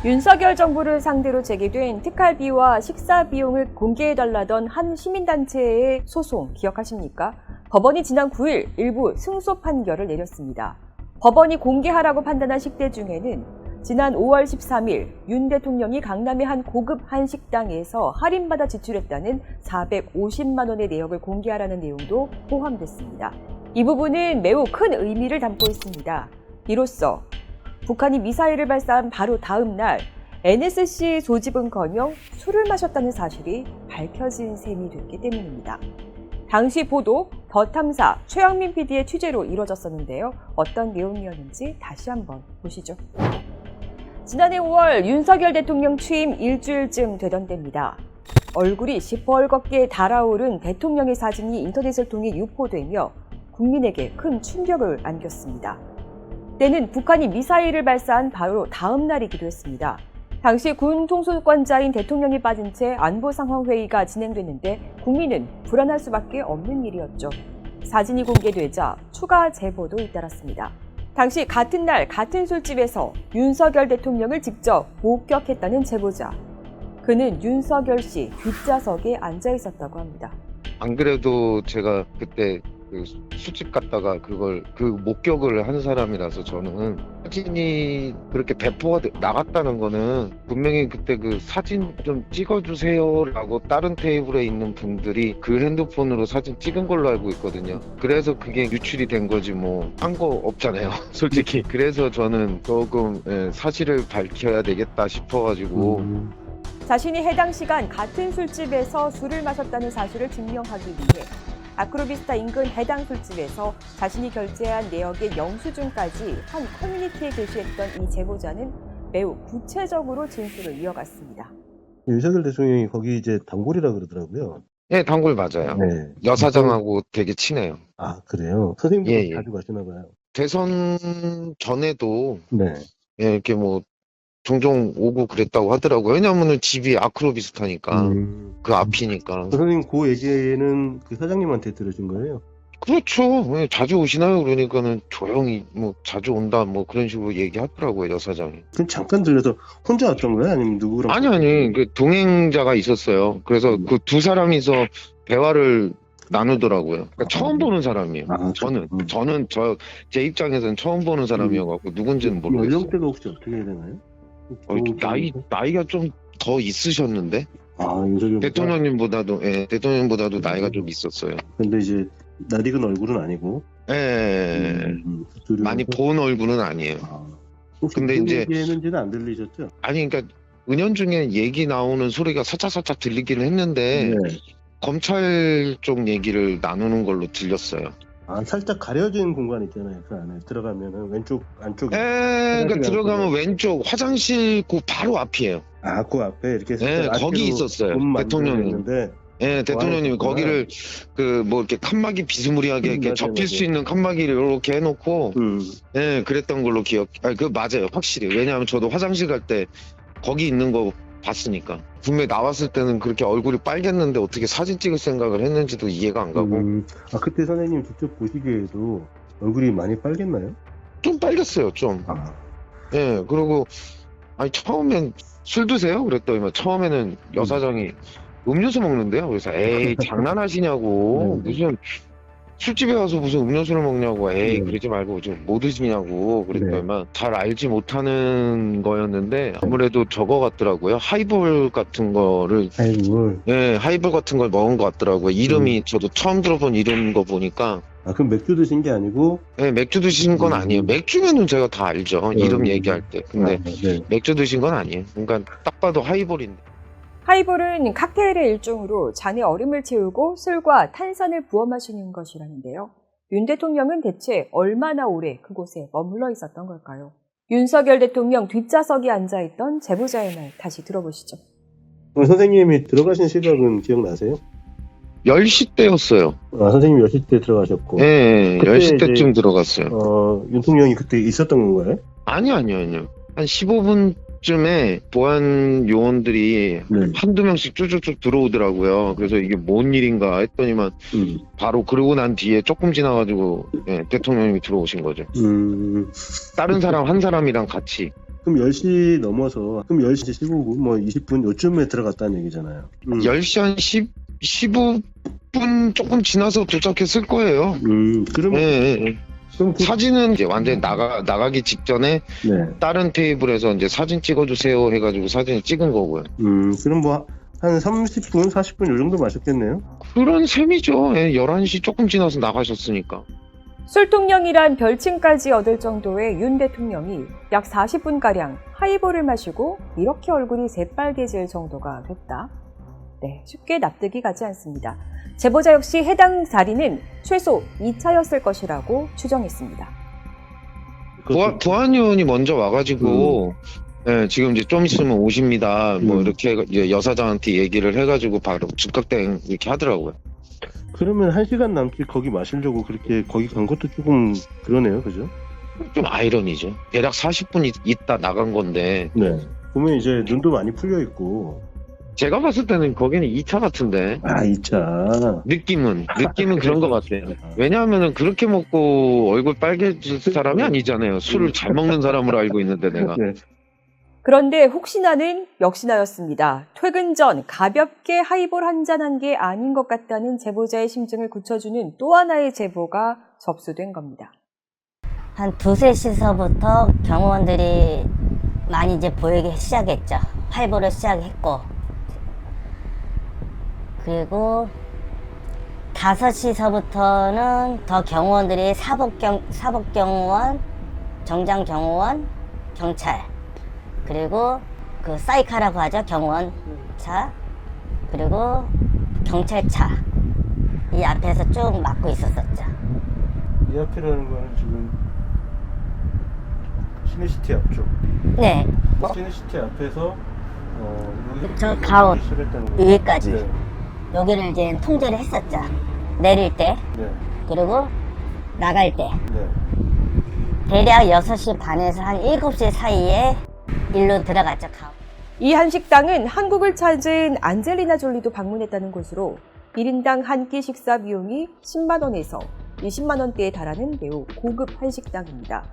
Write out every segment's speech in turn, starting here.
윤석열 정부를 상대로 제기된 특활비와 식사 비용을 공개해달라던 한 시민단체의 소송 기억하십니까? 법원이 지난 9일 일부 승소 판결을 내렸습니다. 법원이 공개하라고 판단한 식대 중에는 지난 5월 13일 윤 대통령이 강남의 한 고급 한식당에서 할인받아 지출했다는 450만 원의 내역을 공개하라는 내용도 포함됐습니다. 이 부분은 매우 큰 의미를 담고 있습니다. 이로써 북한이 미사일을 발사한 바로 다음 날 NSC 소집은커녕 술을 마셨다는 사실이 밝혀진 셈이 됐기 때문입니다. 당시 보도 더 탐사 최영민 PD의 취재로 이루어졌었는데요. 어떤 내용이었는지 다시 한번 보시죠. 지난해 5월 윤석열 대통령 취임 일주일쯤 되던 때입니다. 얼굴이 시뻘겋게 달아오른 대통령의 사진이 인터넷을 통해 유포되며 국민에게 큰 충격을 안겼습니다. 때는 북한이 미사일을 발사한 바로 다음 날이기도 했습니다. 당시 군 통수권자인 대통령이 빠진 채 안보상황회의가 진행됐는데 국민은 불안할 수밖에 없는 일이었죠. 사진이 공개되자 추가 제보도 잇따랐습니다. 당시 같은 날 같은 술집에서 윤석열 대통령을 직접 목격했다는 제보자. 그는 윤석열 씨 뒷좌석에 앉아 있었다고 합니다. 안 그래도 제가 그때 그 술집 갔다가 그 목격을 한 사람이라서 저는 사진이 그렇게 배포가 나갔다는 거는 분명히 그때 그 사진 좀 찍어주세요라고 다른 테이블에 있는 분들이 그 핸드폰으로 사진 찍은 걸로 알고 있거든요. 그래서 그게 유출이 된 거지 뭐 한 거 없잖아요, 솔직히. 그래서 저는 조금 사실을 밝혀야 되겠다 싶어가지고 자신이 해당 시간 같은 술집에서 술을 마셨다는 사실을 증명하기 위해 아크로비스타 인근 해당 술집에서 자신이 결제한 내역의 영수증까지 한 커뮤니티에 게시했던 이 제보자는 매우 구체적으로 진술을 이어갔습니다. 윤석열 대통령이 거기 이제 단골이라 그러더라고요. 네, 단골 맞아요. 네. 여사장하고 되게 친해요. 아, 그래요? 선생님도 예, 예. 자주 가시나 봐요. 대선 전에도 네. 이렇게 뭐 종종 오고 그랬다고 하더라고요. 왜냐면은 집이 아크로비스타니까 그 앞이니까. 선생님 그 얘기는 그 사장님한테 들으신 거예요? 그렇죠. 왜 자주 오시나요? 그러니까는 조용히 뭐 자주 온다 뭐 그런 식으로 얘기하더라고요, 여사장이. 그럼 잠깐 들려서 혼자 왔던 거예요? 아니면 누구랑? 아니 그 동행자가 있었어요. 그래서 그 두 사람이서 대화를 나누더라고요. 그러니까 처음 보는 사람이에요. 아, 저는 제 입장에서는 처음 보는 사람이어갖고 누군지는 모르겠어요. 연령대가 혹시 어떻게 되나요? 나이가 좀 더 있으셨는데 아, 윤석열 대통령보다도 나이가 좀 있었어요. 근데 이제 낯익은 얼굴은 아니고. 많이 본 얼굴은 아니에요. 혹시 근데 무슨 이제 얘기했는지는 안 들리셨죠? 아니 그러니까 은연중에 얘기 나오는 소리가 살짝 들리기는 했는데 네. 검찰 쪽 얘기를 나누는 걸로 들렸어요. 아, 살짝 가려진 공간 있잖아요. 그 안에 들어가면은 왼쪽 안쪽에. 그러니까 들어가면 왼쪽 화장실 그 바로 앞이에요. 아, 그 앞에 이렇게 거기 있었어요. 대통령이. 대통령님이 거기를 그 뭐 이렇게 칸막이 비스무리하게 이렇게 접힐 수 있는 칸막이를 이렇게 해놓고 그랬던 걸로 맞아요, 확실히. 왜냐하면 저도 화장실 갈 때 거기 있는 거 봤으니까. 분명히 나왔을 때는 그렇게 얼굴이 빨갰는데 어떻게 사진 찍을 생각을 했는지도 이해가 안 가고. 아, 그때 선생님 직접 보시기에도 얼굴이 많이 빨갰나요? 좀 빨갰어요, 좀. 그리고 아니 처음엔 술 드세요? 그랬더니 처음에는 여사장이 음료수 먹는데요. 그래서 에이 장난하시냐고. 무슨 술집에 가서 무슨 음료수를 먹냐고. 에이 그러지 말고 좀 뭐 드시냐고 그랬더니만 잘 알지 못하는 거였는데 아무래도 저거 같더라고요. 하이볼 같은 거를 하이볼 같은 걸 먹은 것 같더라고요. 이름이 저도 처음 들어본 이름인 거 보니까. 아, 그럼 맥주 드신 게 아니고? 네, 맥주 드신 건 아니에요. 맥주면은 제가 다 알죠. 이름 얘기할 때. 근데 맥주 드신 건 아니에요. 그러니까 딱 봐도 하이볼인데. 하이볼은 칵테일의 일종으로 잔에 얼음을 채우고 술과 탄산을 부어 마시는 것이라는데요. 윤 대통령은 대체 얼마나 오래 그곳에 머물러 있었던 걸까요? 윤석열 대통령 뒷좌석에 앉아있던 제보자의 말 다시 들어보시죠. 선생님이 들어가신 시각은 기억나세요? 10시 때였어요. 아, 선생님 10시 때 들어가셨고. 네, 10시 때쯤 들어갔어요. 윤 통령이 그때 있었던 건가요? 아니요. 한 15분쯤에 보안 요원들이 한두 명씩 쭉쭉쭉 들어오더라고요. 그래서 이게 뭔 일인가 했더니만 바로 그러고 난 뒤에 조금 지나가지고 대통령님이 들어오신 거죠. 다른 사람 한 사람이랑 같이. 그럼 10시 넘어서, 그럼 10시 15분, 뭐 20분 요쯤에 들어갔다는 얘기잖아요. 10시 한 15분 조금 지나서 도착했을 거예요. 그러면, 예, 예. 그럼 사진은 이제 완전히 나가기 직전에 네. 다른 테이블에서 이제 사진 찍어주세요 해가지고 사진을 찍은 거고요. 그럼 뭐, 한 30분, 40분 요 정도 마셨겠네요? 그런 셈이죠. 예, 11시 조금 지나서 나가셨으니까. 술통령이란 별칭까지 얻을 정도의 윤 대통령이 약 40분가량 하이볼을 마시고 이렇게 얼굴이 새빨개질 정도가 됐다. 네, 쉽게 납득이 가지 않습니다. 제보자 역시 해당 자리는 최소 2차였을 것이라고 추정했습니다. 부안 의원이 먼저 와가지고 예, 지금 이제 좀 있으면 오십니다. 뭐 이렇게 이제 여사장한테 얘기를 해가지고 바로 즉각대응 이렇게 하더라고요. 그러면 1시간 남짓 거기 마시려고 그렇게 거기 간 것도 조금 그러네요, 그죠? 좀 아이러니죠. 대략 40분 있다 나간 건데 네. 보면 이제 눈도 많이 풀려 있고. 제가 봤을 때는 거기는 2차 같은데 2차. 느낌은 그런 것 같아요. 왜냐하면은 그렇게 먹고 얼굴 빨개질 사람이 아니잖아요. 술을 잘 먹는 사람으로 알고 있는데 내가. 네. 그런데 혹시나는 역시나였습니다. 퇴근 전 가볍게 하이볼 한잔한 게 아닌 것 같다는 제보자의 심증을 굳혀주는 또 하나의 제보가 접수된 겁니다. 한 2, 3시서부터 경호원들이 많이 이제 보이기 시작했죠. 하이볼을 시작했고, 그리고 5시서부터는 더 경호원들이 사법경호원, 정장경호원, 경찰, 그리고 그 사이카라고 하죠. 경호원차, 그리고 경찰차 이 앞에서 쭉 막고 있었었죠. 이 앞이라는 거는 지금 시내시티 앞쪽. 네, 시내시티 앞에서 여기 저 가운 시작했다는 거죠. 여기까지 네. 여기를 이제 통제를 했었죠. 내릴 때, 네. 그리고 나갈 때. 네. 대략 6시 반에서 한 7시 사이에 일로 들어갔죠. 이 한식당은 한국을 찾은 안젤리나 졸리도 방문했다는 곳으로 1인당 한 끼 식사 비용이 10만 원에서 20만 원대에 달하는 매우 고급 한식당입니다.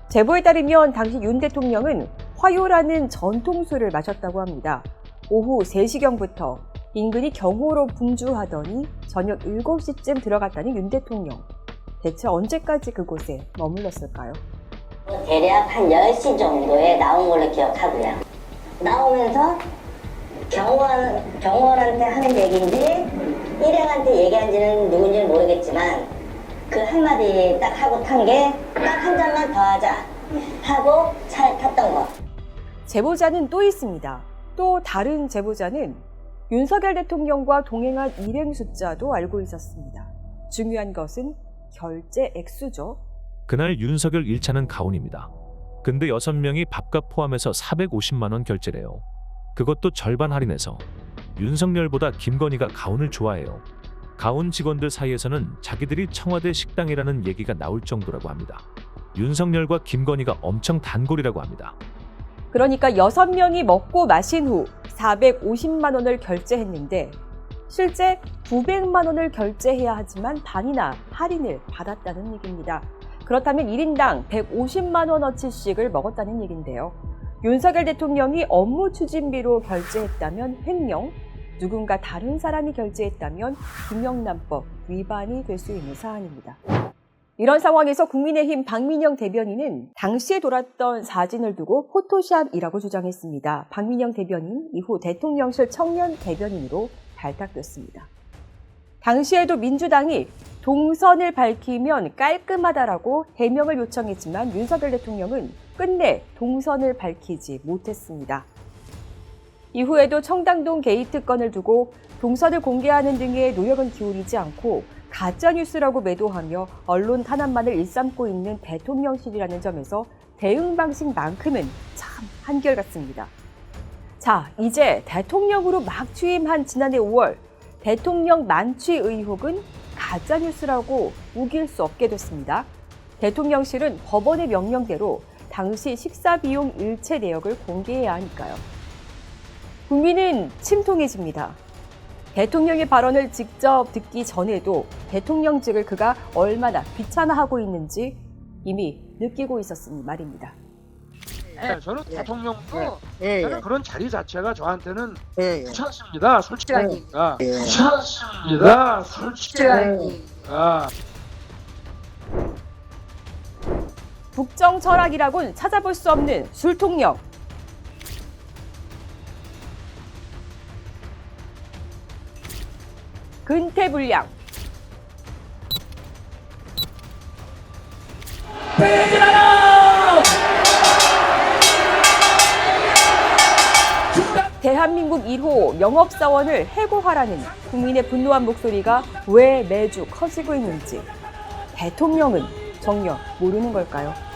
제보에 따르면 당시 윤 대통령은 화요라는 전통술을 마셨다고 합니다. 오후 3시경부터 인근이 경호로 분주하더니 저녁 7시쯤 들어갔다는 윤 대통령. 대체 언제까지 그곳에 머물렀을까요? 대략 한 10시 정도에 나온 걸로 기억하고요. 나오면서 경호원한테 하는 얘기인지 일행한테 얘기한지는 누군지는 모르겠지만 그 한마디 딱 하고 탄 게 딱 한 잔만 더 하자 하고 차에 탔던 거. 제보자는 또 있습니다. 또 다른 제보자는 윤석열 대통령과 동행한 일행 숫자도 알고 있었습니다. 중요한 것은 결제 액수죠. 그날 윤석열 1차는 가온입니다. 근데 6명이 밥값 포함해서 450만 원 결제래요. 그것도 절반 할인해서. 윤석열보다 김건희가 가온을 좋아해요. 가온 직원들 사이에서는 자기들이 청와대 식당이라는 얘기가 나올 정도라고 합니다. 윤석열과 김건희가 엄청 단골이라고 합니다. 그러니까 6명이 먹고 마신 후 450만 원을 결제했는데 실제 900만 원을 결제해야 하지만 반이나 할인을 받았다는 얘기입니다. 그렇다면 1인당 150만 원어치씩을 먹었다는 얘기인데요. 윤석열 대통령이 업무 추진비로 결제했다면 횡령, 누군가 다른 사람이 결제했다면 김영란법 위반이 될 수 있는 사안입니다. 이런 상황에서 국민의힘 박민영 대변인은 당시에 돌았던 사진을 두고 포토샵이라고 주장했습니다. 박민영 대변인 이후 대통령실 청년 대변인으로 발탁됐습니다. 당시에도 민주당이 동선을 밝히면 깔끔하다라고 해명을 요청했지만 윤석열 대통령은 끝내 동선을 밝히지 못했습니다. 이후에도 청담동 게이트 건을 두고 동선을 공개하는 등의 노력은 기울이지 않고 가짜뉴스라고 매도하며 언론 탄압만을 일삼고 있는 대통령실이라는 점에서 대응 방식만큼은 참 한결같습니다. 자, 이제 대통령으로 막 취임한 지난해 5월 대통령 만취 의혹은 가짜뉴스라고 우길 수 없게 됐습니다. 대통령실은 법원의 명령대로 당시 식사 비용 일체 내역을 공개해야 하니까요. 국민은 침통해집니다. 대통령의 발언을 직접 듣기 전에도 대통령직을 그가 얼마나 귀찮아하고 있는지 이미 느끼고 있었으니 말입니다. 예, 저는 대통령도 예, 저는 예. 그런 자리 자체가 저한테는 예, 예. 귀찮습니다. 솔직히. 예. 귀찮습니다. 솔직히. 국정 철학이라곤 찾아볼 수 없는 술통령. 근태불량. 대한민국 1호 영업사원을 해고하라는 국민의 분노한 목소리가 왜 매주 커지고 있는지 대통령은 정녕 모르는 걸까요?